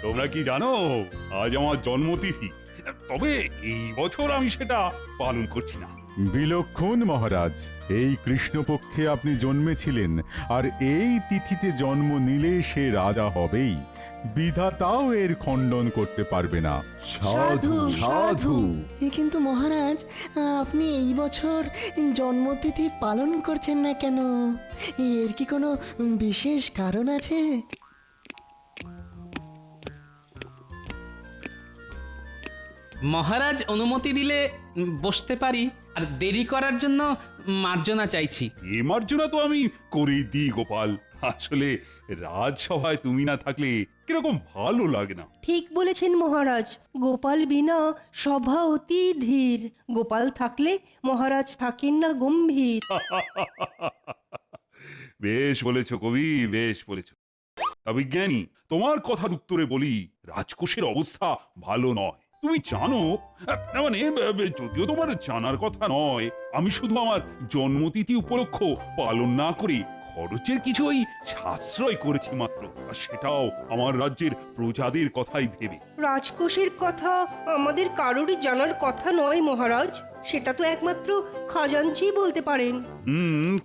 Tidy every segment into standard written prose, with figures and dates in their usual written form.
তোমরা কি জানো আজ আমার জন্মতিথি, তবে এই বছর আমি সেটা পালন করছি না। বিলক্ষণ মহারাজ, এই কৃষ্ণপক্ষে আপনি জন্মেছিলেন, আর এই তিথিতে জন্ম নিলে সে রাজা হবেই। বিধাতাও এর খণ্ডন করতে পারবে না। সাধু সাধু। কিন্তু মহারাজ, আপনি এই বছর জন্মতিথি পালন করছেন না কেন? এর কি কোনো বিশেষ কারণ আছে? মহারাজ অনুমতি দিলে বসতে পারি, আর দেরি করার জন্য মার্জনা চাইছি। এ মার্জনা তো আমি করেই দিই গোপাল। আসলে রাজসভায় তুমি না থাকলে কিরকম ভালো লাগে না। ঠিক বলেছেন মহারাজ, গোপাল বিনা সভা অতি ধীর। গোপাল থাকলে মহারাজ থাকেন না গম্ভীর। বেশ বলেছ কবি, বেশ বলেছ। তবে জ্ঞানী, তোমার কথার উত্তরে বলি, রাজকোষের অবস্থা ভালো নয়। তুমি জানো, মানে যদিও তোমার জানার কথা নয়, আমি শুধু আমার জন্মতিথি উপলক্ষ পালন না করে খরচের কিছু ওই সাশ্রয় করেছি মাত্র, আর সেটাও আমার রাজ্যের প্রজাদের কথাই ভেবে। রাজকোষের কথা আমাদের কারোরই জানার কথা নয় মহারাজ, সেটা তো একমাত্র খাজাঞ্চি বলতে পারেন।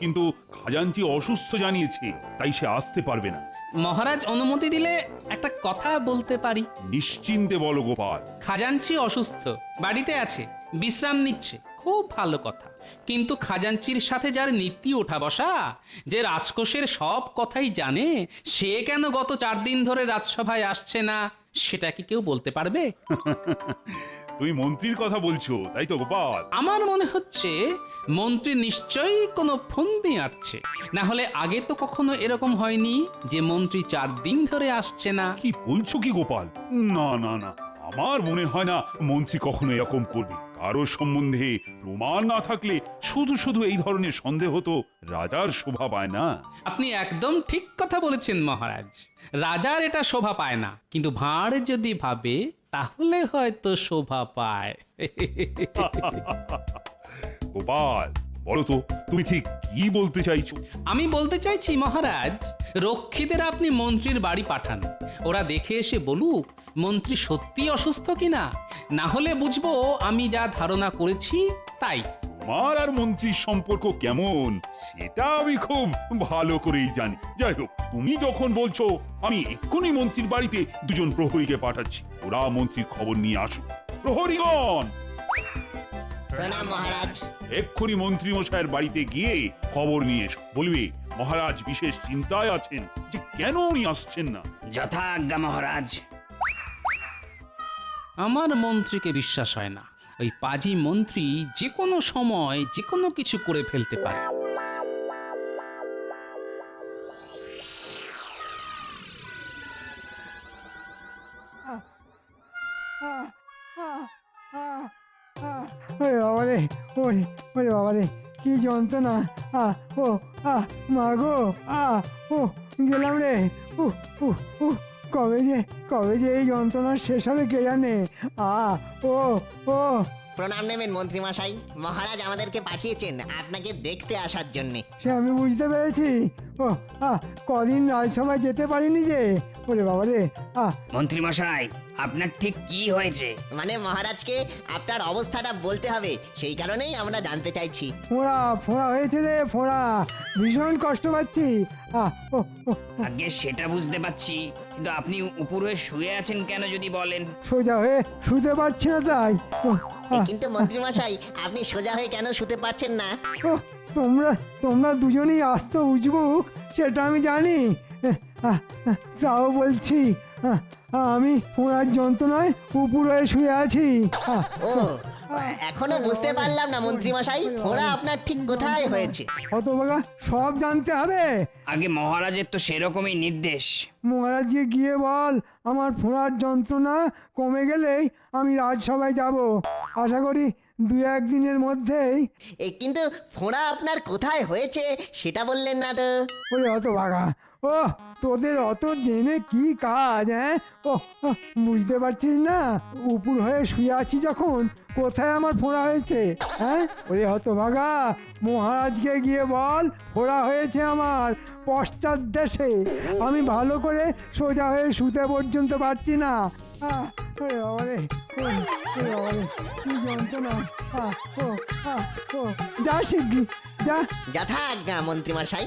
কিন্তু খাজাঞ্চি অসুস্থ জানিয়েছে, তাই সে আসতে পারবে না। মহারাজ অনুমতি দিলে একটা কথা বলতে পারি। নিশ্চিন্তে বলো গোপাল। খাজাঞ্চি অসুস্থ, বাড়িতে আছে, বিশ্রাম নিচ্ছে, খুব ভালো কথা। কিন্তু খাজাঞ্চির সাথে যার নীতি ওঠা বসা, যে রাজকোষের সব কথাই জানে, সে কেন গত 4 দিন ধরে রাজসভায় আসছে না, সেটা কি কেউ বলতে পারবে? তুমি মন্ত্রীর কথা বলছো, তাই তো গোপাল? আমার মনে হচ্ছে মন্ত্রী নিশ্চয়ই কোনো ফন্দি আঁটছে, না হলে আগে তো কখনো এরকম হয়নি যে মন্ত্রী 4 দিন ধরে আসছে না। কি বলছো কি গোপাল? না না না, আমার মনে হয় না মন্ত্রী কখনো এরকম করবে। কারো সম্বন্ধে প্রমাণ না থাকলে শুধু শুধু এই ধরনের সন্দেহ তো রাজার শোভা পায় না। আপনি একদম ঠিক কথা বলেছেন মহারাজ, রাজার এটা শোভা পায় না, কিন্তু ভাঁড় যদি ভাবে তাহলে হয়তো শোভা পায়। গোপাল, বলো তো তুমি ঠিক কি বলতে চাইছো? আমি বলতে চাইছি মহারাজ, রক্ষীদের আপনি মন্ত্রীর বাড়ি পাঠান, ওরা দেখে এসে বলুক মন্ত্রী সত্যি অসুস্থ কিনা, না হলে বুঝবো আমি যা ধারণা করেছি তাই। তোমার আর মন্ত্রীর সম্পর্ক কেমন সেটা আমি খুব ভালো করেই জানি। যাই হোক, তুমি যখন বলছো, আমি এক্ষুনি মন্ত্রীর বাড়িতে 2 প্রহরীকে পাঠাচ্ছি। ওরা মন্ত্রীর খবর নিয়ে আসুক। প্রহরীগণ, প্রণাম মহারাজ। এক্ষুনি মন্ত্রী মশাইয়ের বাড়িতে গিয়ে খবর নিয়ে এসো। বলবে মহারাজ বিশেষ চিন্তায় আছেন যে কেন উনি আসছেন না। যথাজ্ঞা মহারাজ। আমার মন্ত্রীকে বিশ্বাস হয় না। ওই পাজি মন্ত্রী যে কোনো সময় যে কোনো কিছু করে ফেলতে পারে। ওরে বাবারে, ওরে ওরে বাবারে, কি যন্ত্রণা! ও মা গো, ও গেলাম রে। কবে যে এই যন্ত্রণা শেষ হবে কে জানে। ও ও প্রণাম নেবেন মন্ত্রী মশাই, মহারাজ আমাদেরকে পাঠিয়েছেন আপনাকে দেখতে আসার জন্য। সে আমি বুঝতে পেরেছি। ও কদিন রাজসভায় যেতে পারিনি যে। ওরে বাবারে। মন্ত্রী মশাই, আপনার ঠিক কি হয়েছে? মানে মহারাজকে আপনার অবস্থাটা বলতে হবে, সেই কারণেই আমরা জানতে চাইছি। ফোঁড়া হয়েছে রে, ফোঁড়া। ভীষণ কষ্ট পাচ্ছি। ও ও আগে সেটা বুঝতে পারছি, কিন্তু আপনি উপরে শুয়ে আছেন কেন যদি বলেন? সোজা হয়ে শুতে পারছি না তাই। কিন্তু মন্ত্রী মশাই, আপনি সোজা হয়ে কেন শুতে পারছেন না? তোমরা দুজনেই আস্ত উজবুক, সেটা আমি জানি। তাও বলছি, আমি ফোঁড়ার যন্ত্রণায় উপরে শুয়ে আছি। ও, এখনো বুঝতে পারলাম না মন্ত্রী মশাই, ফোঁড়া আপনার ঠিক কোথায় হয়েছে? হতভাগা, সব জানতে হবে। আগে মহারাজের তো সেরকমই নির্দেশ। মহারাজকে গিয়ে বল আমার ফোঁড়ার যন্ত্রণা কমে গেলেই আমি রাজসভায় যাব। আশা করি 2-1 দিনের মধ্যেই। কিন্তু ফোঁড়া আপনার কোথায় হয়েছে সেটা বললেন না তো। ওরে হতভাগা, ও তোদের অত জেনে কি কাজ, হ্যাঁ? ও ও, বুঝতে পারছিস না উপুর হয়ে শুয়ে আছি যখন কোথায় আমার ফোড়া হয়েছে, হ্যাঁ? ওরে হতভাগা, মহারাজকে গিয়ে বল ফোড়া হয়েছে আমার পশ্চাৎ দেশে। আমি ভালো করে সোজা হয়ে শুতে পর্যন্ত পারছি না। ওরে বাবারে, ওরে বাবারে, কি যন্ত্রণা। ও ও, যা শিগগির যা। যথা আজ্ঞা মন্ত্রীমশাই।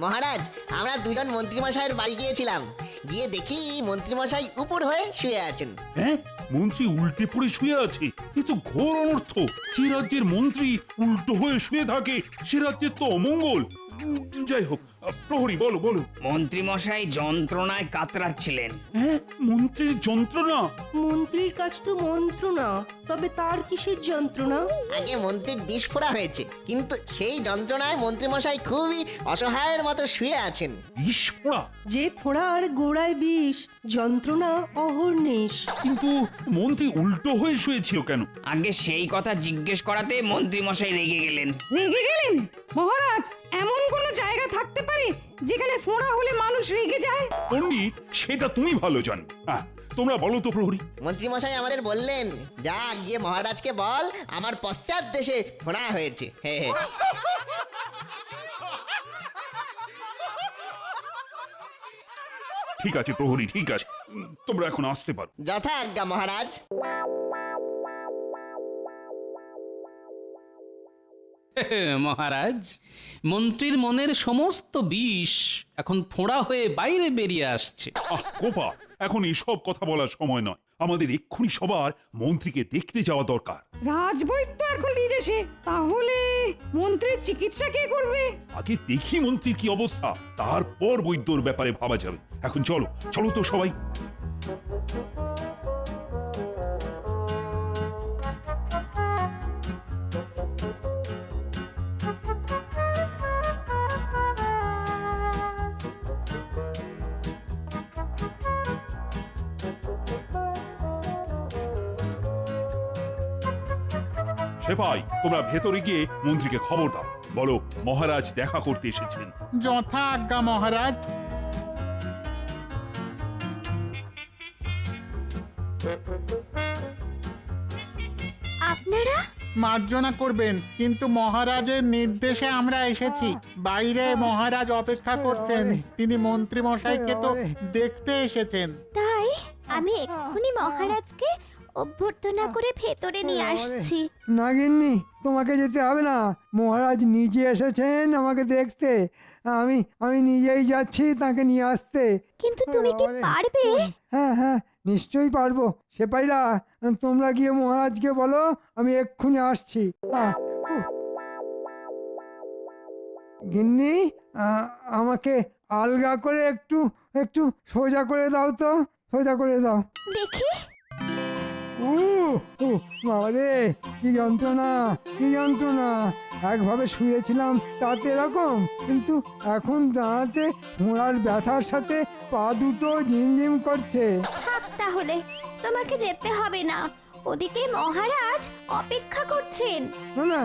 মহারাজ, আমরা দুজন মন্ত্রীমশাইয়ের বাড়ি গিয়েছিলাম, গিয়ে দেখি মন্ত্রীমশাই উপর হয়ে শুয়ে আছেন। হ্যাঁ, মন্ত্রী উল্টে পড়ে শুয়ে আছে, এ তো ঘোর অনর্থ। যে রাজ্যের মন্ত্রী উল্টো হয়ে শুয়ে থাকে সে রাজ্যের তো অমঙ্গল। যাই হোক, প্রহরী বলো বলো। মন্ত্রীমশাই যন্ত্রণায় কাতরাচ্ছিলেন। হ্যাঁ, মন্ত্রীর যন্ত্রণা? মন্ত্রীর কাজ তো মন্ত্রণা, তবে তার কিসের যন্ত্রণা? আগে মন্ত্রীর বিস্ফোরা হয়েছে, কিন্তু সেই যন্ত্রণায় মন্ত্রীমশাই খুবই অসহায়ের মতো শুয়ে আছেন। বিস্ফোরা? যে ফোড়ার গোড়ায় বিষ, যন্ত্রণা অহর্নিশ। কিন্তু মন্ত্রী উল্টো হয়ে শুয়েছিল কেন? আগে সেই কথা জিজ্ঞেস করাতে মন্ত্রীমশাই রেগে গেলেন। রেগে গেলেন? মহারাজ, এমন কোনো জায়গা থাকতে পারে যেখানে ফোঁড়া হলে মানুষ রেগে যায়? পণ্ডিত, সেটা তুমি ভালো জানো। তোমরা বলো তো প্রহরী। মন্ত্রীমশাই আমাদের বললেন, যা গিয়ে মহারাজকে বল আমার পশ্চাৎ দেশে ফোড়া হয়েছে। হে হে। ঠিক আছে প্রহরী, ঠিক আছে, তোমরা এখন আসতে পারো। যথা আজ্ঞা মহারাজ। মহারাজ, মন্ত্রীর মনের সমস্ত বিষ এখন ফোঁড়া হয়ে বাইরে বেরিয়ে আসছে। গোপাল, এখন এসব কথা বলার সময় নয়, আমাদের এক্ষুনি সবার মন্ত্রীকে দেখতে যাওয়া দরকার। রাজবৈদ্য এখন বিদেশে, তাহলে মন্ত্রীর চিকিৎসা কে করবে? আগে দেখি মন্ত্রীর কি অবস্থা, তারপর বৈদ্যর ব্যাপারে ভাবা যাবে। এখন চলো চলো তো সবাই। সেপাই, তোমরা ভেতরে গিয়ে মন্ত্রীকে খবর দাও, বলো মহারাজ দেখা করতে এসেছেন। যথা আজ্ঞা মহারাজ। আপনারা? মার্জনা করবেন, কিন্তু মহারাজের নির্দেশে আমরা এসেছি। বাইরে মহারাজ অপেক্ষা করতেন, তিনি মন্ত্রী মশাইকে তো দেখতে এসেছেন। তাই আমি এক্ষুনি মহারাজকে অভ্যর্থনা করে ভেতরে নিয়ে আসছি। না গিন্নি, তোমাকে যেতে হবে না, মহারাজ নিজে এসেছেন আমাকে দেখতে। আমি আমি নিজেই যাচ্ছি তাকে নিয়ে আসতে। কিন্তু তুমি কি পারবে? হ্যাঁ হ্যাঁ, নিশ্চয়ই পারবো। সেপাইরা, তোমরা গিয়ে মহারাজকে বলো আমি এক্ষুনি আসছি। গিন্নি, আমাকে আলগা করে একটু একটু সোজা করে দাও তো, সোজা করে দাও। দেখি। বাবারে, কি যন্ত্রণা, কি যন্ত্রণা। একভাবে শুয়েছিলাম তাতে এরকম, কিন্তু এখন দাঁড়াতে ঘোড়ার ব্যথার সাথে পা দুটো ঝিমঝিম করছে। থাক তাহলে, তোমাকে যেতে হবে না, ওদিকে মহারাজ অপেক্ষা করছেন। না না,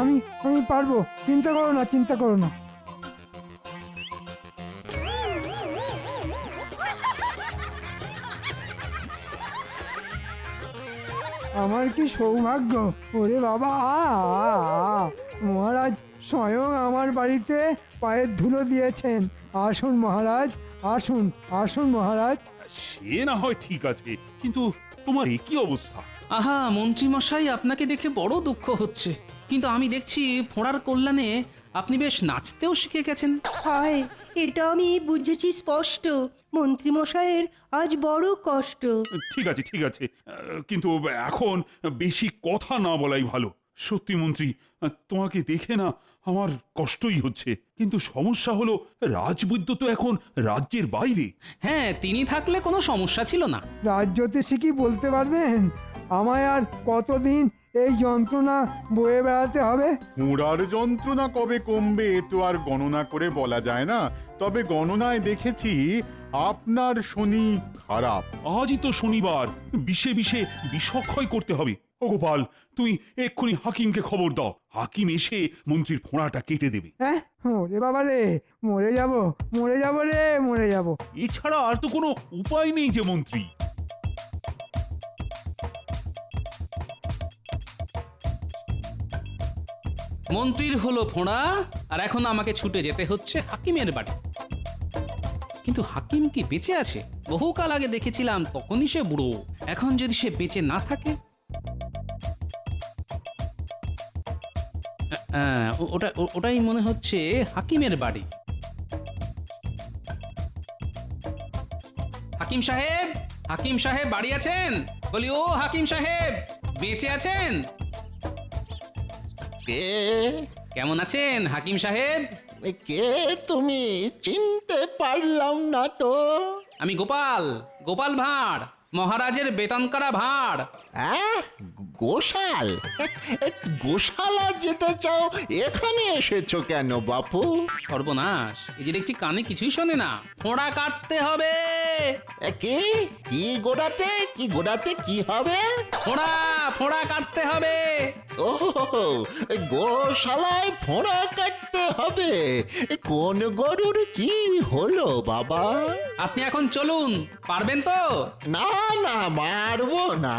আমি আমি পারবো, চিন্তা করো না, চিন্তা করো না। আমার কি সৌভাগ্য, ওরে বাবা। মহারাজ স্বয়ং আমার বাড়িতে পায়ের ধুলো দিয়েছেন। আসুন মহারাজ, আসুন আসুন মহারাজ। সে না হয় ঠিক আছে, কিন্তু তোমার এ কি অবস্থা? আহা, মন্ত্রীমশাই, আপনাকে দেখে বড় দুঃখ হচ্ছে, কিন্তু আমি দেখছি ফোঁড়ার কল্যাণে আপনি বেশ নাচতেও শিখে গেছেন। হায়, এটা আমি বুঝেছি স্পষ্ট, মন্ত্রীমশাইয়ের আজ বড় কষ্ট। ঠিক আছে ঠিক আছে, কিন্তু এখন বেশি কথা না বলাই ভালো। সত্যি মন্ত্রী, তোমাকে দেখে না আমার কষ্টই হচ্ছে, কিন্তু সমস্যা হলো রাজবৈদ্য তো এখন রাজ্যের বাইরে। হ্যাঁ, তিনি থাকলে কোনো সমস্যা ছিল না। রাজ্যতে কি বলতে পারবেন আমায় আর কতদিন এই যন্ত্রণা বয়ে বেড়াতে হবে? ফোঁড়ার যন্ত্রণা কবে কমবে তো আর গণনা করে বলা যায় না, তবে গণনায় দেখেছি আপনার শনি খারাপ। আজই তো শনিবার, বিষে বিষে বিষক্ষয় করতে হবে। ও গোপাল, তুই এক্ষুনি হাকিমকে খবর দাও। হাকিম এসে মন্ত্রীর ফোঁড়াটা কেটে দেবে। হ্যাঁ ওরে বাবা রে, মরে যাব, মরে যাব রে, মরে যাব। এছাড়া আর তো কোনো উপায় নেই যে মন্ত্রী। মন্ত্রীর হলো ফোঁড়া, আর এখন আমাকে ছুটে যেতে হচ্ছে হাকিমের বাড়ি। কিন্তু হাকিম কি বেঁচে আছে? বহুকাল আগে দেখেছিলাম, তখনই সে বুড়ো। এখন যদি সে বেঁচে না থাকে, ওটাই মনে হচ্ছে হাকিমের বাড়ি। হাকিম সাহেব, হাকিম সাহেব বাড়ি আছেন? বলি, ও হাকিম সাহেব, বেঁচে আছেন? কে? কেমন আছেন হাকিম সাহেব? কে তুমি? চিনতে পারলাম না তো। আমি গোপাল, গোপাল ভাঁড়, মহারাজের বেতন করা ভাঁড়। গোশাল? গোশালা যেতে চাও, এখানে এসেছো কেন বাপু? সর্বনাশ, এই যে দেখছি কানে কিছুই শোনে না। ফোঁড়া কাটতে হবে। কি কি গোড়াতে, কি গোড়াতে কি হবে? ফোঁড়া, ফোঁড়া কাটতে হবে। ও, গোশালায় ফোঁড়া কাটতে হবে? কোন গরুর কি হলো বাবা? আপনি এখন চলুন, পারবেন তো? না না, মারবো না।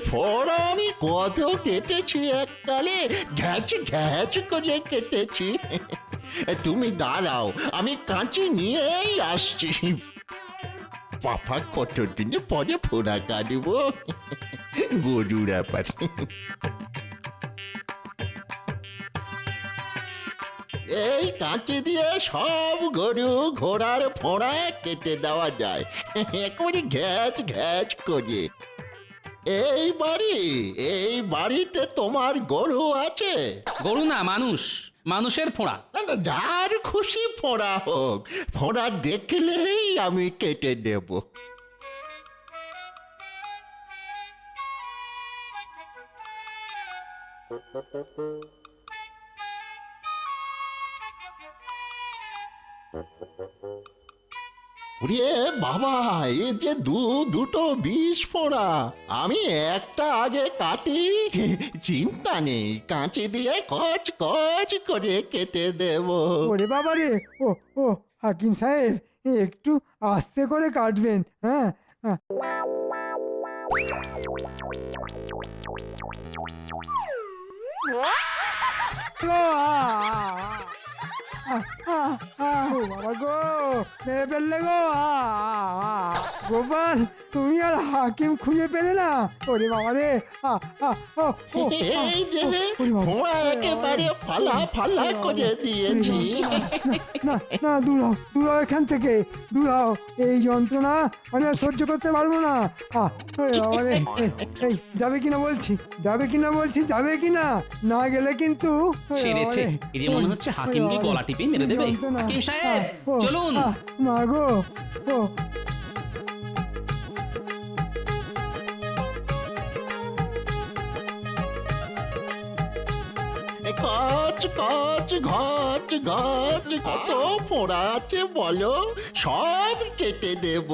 ফোঁড়া আমি কত কেটেছি এককালে, ঘ্যাচ ঘ্যাচ করে কেটেছি। তুমি দাঁড়াও, আমি কাঁচি নিয়েই আসছি। বাবা, কতদিন পরে ফোঁড়া কাটবো। গরুর ব্যাপার। এই কাঁচি দিয়ে সব গরু ঘোড়ার ফোঁড়া কেটে দেওয়া যায়, একেবারে ঘ্যাচ ঘ্যাচ করে। এই বাড়ি, এই বাড়িতে তোমার গরু আছে? গরু না, মানুষ, মানুষের ফোঁড়া। যার খুশি ফোঁড়া হোক, ফোঁড়া দেখলেই আমি কেটে দেব। ওরে বাবা, এ যে দুটো বিষ ফোঁড়া। আমি একটা আগে কাটি, চিন্তা নেই, কাঁচি দিয়ে কচ কচ করে কেটে দেব। ওরে বাবা রে, ও ও হাকিম সাহেব, একটু আস্তে করে কাটবেন। হ্যাঁ হ্যাঁ। ও বাবা গো, মেরে ফেললে গো। গোপাল, তুমি আর হাকিম খুঁজে পেলে না? ওরে বাবা রে। এই যে ফোঁড়া একেবারে ফালা ফালা করে দিয়েছি। না না, দূরাও দূরাও এখান থেকে, দূরাও। এই যন্ত্রণা আমি আর সহ্য করতে পারবো না। ওরে বাবা রে, এই যাবে কিনা বলছি, যাবে কিনা বলছি, যাবে কিনা? না গেলে কিন্তু সেরেছে। এই যে মনে হচ্ছে হাকিমকে গলা টিপে মেরে দেবে। হাকিম সাহেব, চলুন। মা গো, ও কচ কচ ঘচ ঘচ, কত ফোঁড়া আছে বলো? সব কেটে দেব,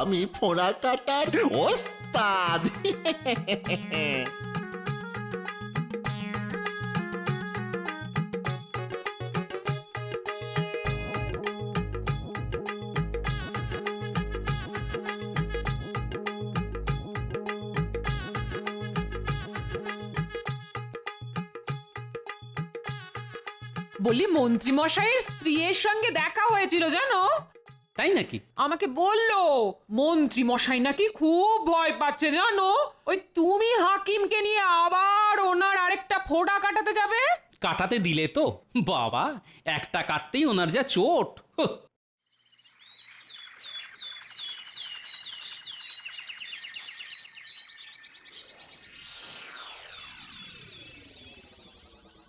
আমি ফোঁড়া কাটার ওস্তাদ। বলি, মন্ত্রী মশাইয়ের স্ত্রীর সঙ্গে দেখা হয়েছিল জানো? তাই নাকি? আমাকে বললো মন্ত্রী মশাই নাকি খুব ভয় পাচ্ছে জানো। ওই তুমি হাকিমকে নিয়ে আবার ওনার আরেকটা ফোঁটা কাটাতে যাবে। কাটাতে দিলে তো বাবা, একটা কাটতেই ওনার যা চোট।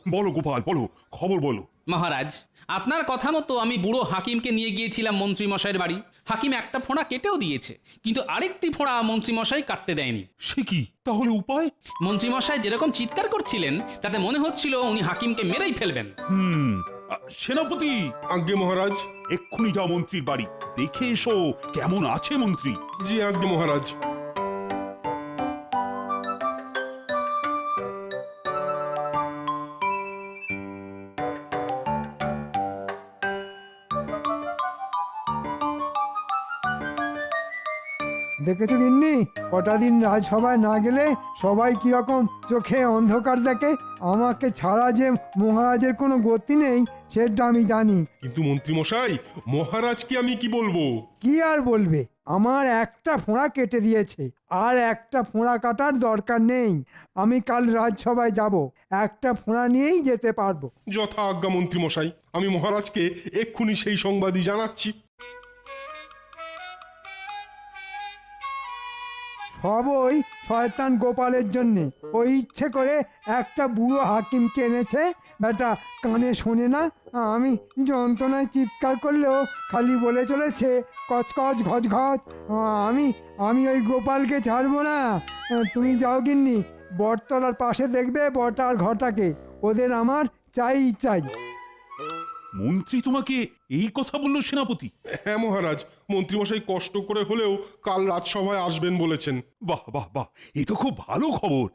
বলো গোপাল, বলো, খবর বলো। মহারাজ, আপনার কথা মতো আমি বুড়ো হাকিমকে নিয়ে গিয়েছিলাম মন্ত্রী মশাইয়ের বাড়ি। হাকিম একটা ফোঁড়া কেটেও দিয়েছে, কিন্তু আরেকটি ফোঁড়া মন্ত্রী মশাই কাটতে দেয়নি। সে কি তাহলে উপায়? মন্ত্রী মশাই যেরকম চিৎকার করছিলেন, তাতে মনে হচ্ছিল উনি হাকিমকে মেরেই ফেলবেন। সেনাপতি। আজ্ঞে মহারাজ। এক্ষুনি যাও মন্ত্রীর বাড়ি, দেখে এসো কেমন আছে মন্ত্রী। জি আজ্ঞে মহারাজ। দেখেছো গিন্নি কটা দিন রাজসভায় না গেলে সবাই কিরকম চোখে অন্ধকার দেখে। আমাকে ছাড়া যে মহারাজের কোনো গতি নেই সেটা আমি জানি। কিন্তু মন্ত্রী মশাই, মহারাজকে আমি কি বলবো? কি আর বলবে, আমার একটা ফোঁড়া কেটে দিয়েছে, আর একটা ফোঁড়া কাটার দরকার নেই। আমি কাল রাজসভায় যাব, একটা ফোঁড়া নিয়েই যেতে পারবো। যথা আজ্ঞা মন্ত্রী মশাই, আমি মহারাজকে এক্ষুনি সেই সংবাদই জানাচ্ছি। সব ওই শয়তান গোপালের জন্যে। ওই ইচ্ছে করে একটা বুড়ো হাকিমকে এনেছে, বেটা কানে শোনে না। আমি যন্ত্রণায় চিৎকার করলেও খালি বলে চলেছে কচকচ ঘচ ঘচ। আমি ওই গোপালকে ছাড়বো না। তুমি যাও গিন্নি, বটতলার পাশে দেখবে বটা আর ঘটাকে, ওদের আমার চাই চাই। মন্ত্রী তোমাকে এই কথা বললো সেনাপতি? হ্যাঁ মহারাজ, মন্ত্রী মশাই কষ্ট করে হলেও কাল রাজসভায় আসবেন বলেছেন। বাহ বাহ বাহ, এ তো খুব ভালো খবর।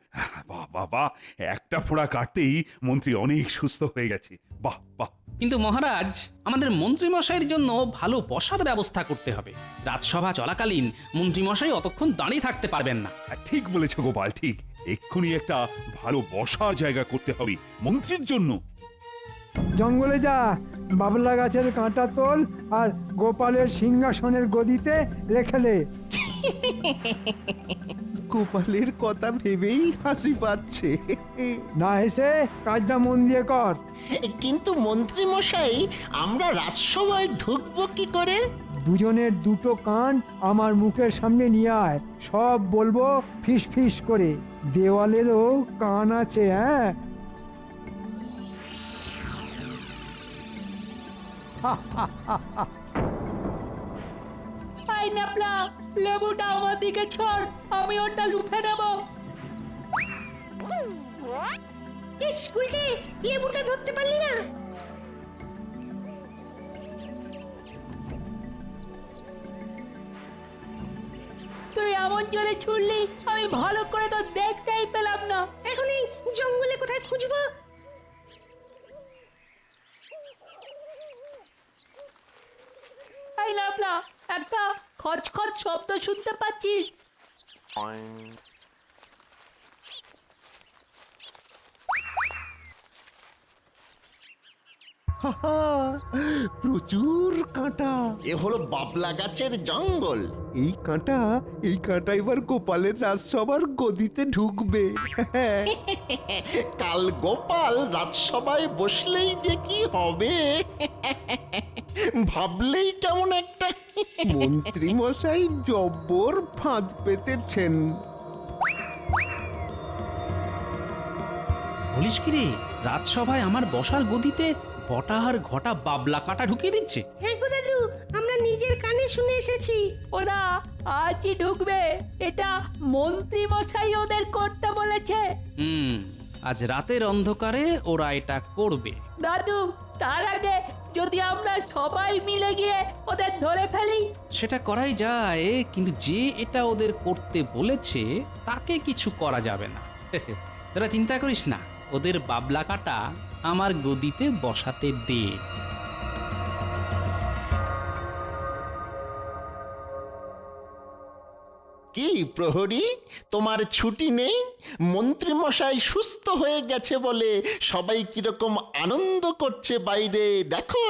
বাহ বাহ বাহ, একটা ফোঁড়া কাটতেই মন্ত্রী অনেক সুস্থ হয়ে গেছে। বাহ বাহ। কিন্তু মহারাজ, আমাদের মন্ত্রী মশাইয়ের জন্য ভালো বসার ব্যবস্থা করতে হবে। রাজসভা চলাকালীন মন্ত্রী মশাই অতক্ষণ দাঁড়িয়ে থাকতে পারবেন না। ঠিক বলেছ গোপাল, ঠিক। এক্ষুনি একটা ভালো বসার জায়গা করতে হবে মন্ত্রীর জন্য। জঙ্গলে যা, বাবলা গাছের কাঁটা তোল আর গোপালের সিংহাসনের গদিতে রেখে দে। গোপালের কথা ভেবেই হাসি পাচ্ছে। না হেসে কাজটা মন দিয়ে কর। কিন্তু মন্ত্রী মশাই, আমরা রাজসভায় ঢুকবো কি করে? দুজনের দুটো কান আমার মুখের সামনে নিয়ে আয়, সব বলবো ফিস ফিস করে। দেওয়ালেরও কান আছে, হ্যাঁ। লেবুটা আমার দিকে ছড়, আমি ওটা লুফে নেব। লেবুটা ধরতে পারলি না? তুই এমন জোরে ছুড়লি, আমি ভালো করে তো দেখতেই পেলাম না। এখন এই জঙ্গলে কোথায় খুঁজবো? এই লাফলা, একটা খচখচ শব্দ শুনতে পাচ্ছিস? প্রচুর কাঁটা। এ হলো বাবলা গাছের জঙ্গল। এই কাঁটা এবার গোপালের রাজসভার গদিতে ঢুকবে। কাল গোপাল রাজসভায় বসলেই যে কি হবে ভাবলেই কেমন একটা। মন্ত্রী মশাই জব্বর ফাঁদ পেতেছেন। বলিস কি রে, রাজসভায় আমার বসার গদিতে বটা আর ঘটা বাবলা কাটা ঢুকিয়ে দিচ্ছে? হ্যাঁ গো দাদু, আমরা নিজের কানে শুনে এসেছি। ওরা আজই ঢুকবে, এটা মন্ত্রী মশাই ওদের করতে বলেছে। আজ রাতের অন্ধকারে ওরা এটা করবে। দাদু, তার আগে যদি আমরা সবাই মিলে গিয়ে ওদের ধরে ফেলি। সেটা করাই যায়, কিন্তু যে এটা ওদের করতে বলেছে তাকে কিছু করা যাবে না। তোরা চিন্তা করিস না, ওদের বাবলা কাটা আমার গদিতে বসাতে দে। কি প্রহরী, তোমার ছুটি নেই? মন্ত্রী মশাই সুস্থ হয়ে গেছে বলে সবাই কিরকম আনন্দ করছে বাইরে দেখো।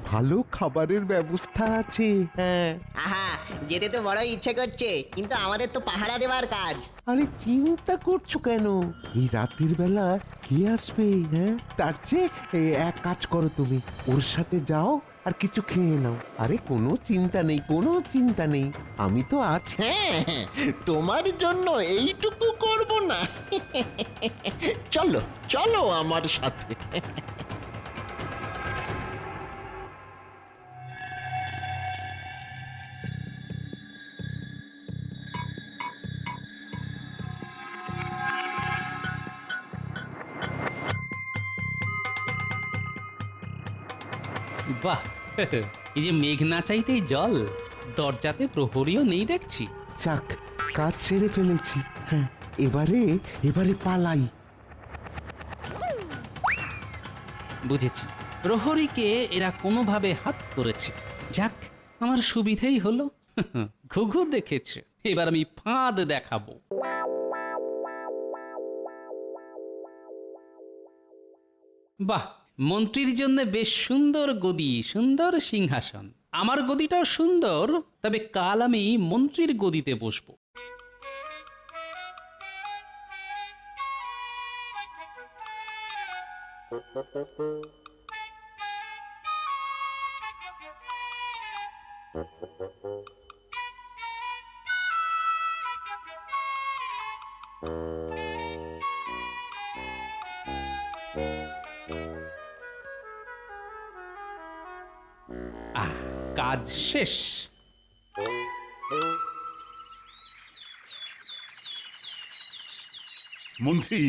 ভালো খাবারের ব্যবস্থা আছে। হ্যাঁ। আহা, যেতে তো বড় ইচ্ছে করছে, কিন্তু আমাদের তো পাহারা দেওয়ার কাজ। আরে চিন্তা করছো কেন? এই রাতের বেলা কে আসবে? হ্যাঁ, তার চেয়ে এক কাজ করো, তুমি ওর সাথে যাও আর কিছু খেয়ে নাও। আরে কোনো চিন্তা নেই, আমি তো আছি। হ্যাঁ, তোমার জন্য এইটুকু করব না? চলো আমার সাথে। বাহ, এই যে মেঘ না চাইতেই জল, দরজাতে প্রহরীও নেই দেখছি। যাক, কাজ সেরে ফেলেছি। হ্যাঁ, এবারে পালাই। বুঝেছি, প্রহরীকে এরা কোনোভাবে হাত করেছে। যাক, আমার সুবিধেই হলো। ঘুঘু দেখেছে। এবার আমি ফাঁদ দেখাবো। বাহ, মন্ত্রীর জন্য বেশ সুন্দর গদি, সুন্দর সিংহাসন। আমার গদিটাও সুন্দর, তবে কাল আমি মন্ত্রীর গদিতে বসবো। কাজ শেষ। মন্ত্রী,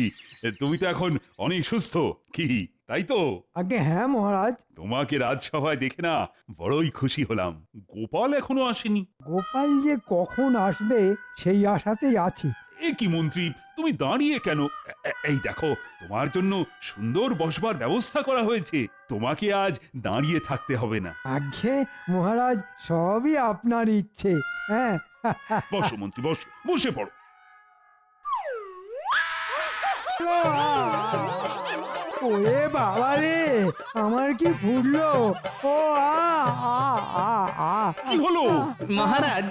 তুমি তো এখন অনেক সুস্থ, কি তাই তো? আগে হ্যাঁ মহারাজ। তোমাকে রাজসভায় দেখে না বড়ই খুশি হলাম। গোপাল এখনো আসেনি। গোপাল যে কখন আসবে সেই আশাতেই আছি। এ কি মন্ত্রী, তুমি দাঁড়িয়ে কেন? এই দেখো, তোমার জন্য সুন্দর বসবার ব্যবস্থা করা হয়েছে। তোমাকে আজ দাঁড়িয়ে থাকতে হবে না। আগে মহারাজ, সবই আপনার ইচ্ছে। হ্যাঁ বসো মন্ত্রী, বসো, বসে পড়ো। ওরে বাবা রে, আমার কি ফুটলো! ও কি হলো? মহারাজ,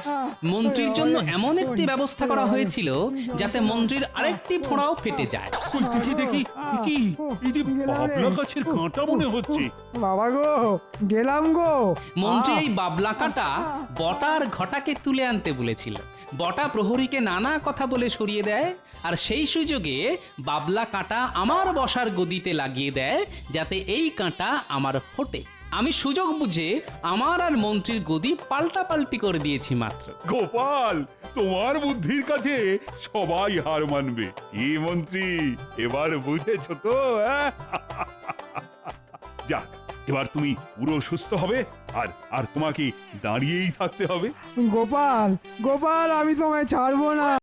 মন্ত্রীর জন্য এমন একটি ব্যবস্থা করা হয়েছিল যাতে মন্ত্রীর আরেকটি ফোঁড়াও ফেটে যায়। কই দেখি দেখি, কি এই যে বাবলা গাছের কাঁটা মনে হচ্ছে। বাবা গো, গেলাম গো। মন্ত্রী এই বাবলা কাঁটা বটার ঘটাকে তুলে আনতে বলেছিল। বটা প্রহরীকে নানা কথা বলে সরিয়ে দেয়, আর সেই সুযোগে বাবলা কাঁটা আমার বসার গদিতে লাগিয়ে দেয় যাতে এই কাঁটা আমার ফোটে। আমি সুযোগ বুঝে আমার আর মন্ত্রীর গদি পাল্টাপাল্টি করে দিয়েছি মাত্র। গোপাল, তোমার বুদ্ধির কাছে সবাই হার মানবে। কি মন্ত্রী, এবার বুঝেছো তো? যাক, এবার তুমি পুরো সুস্থ হবে, আর আর তোমাকে দাঁড়িয়েই থাকতে হবে। গোপাল, গোপাল, আমি তোমায় ছাড়বো না।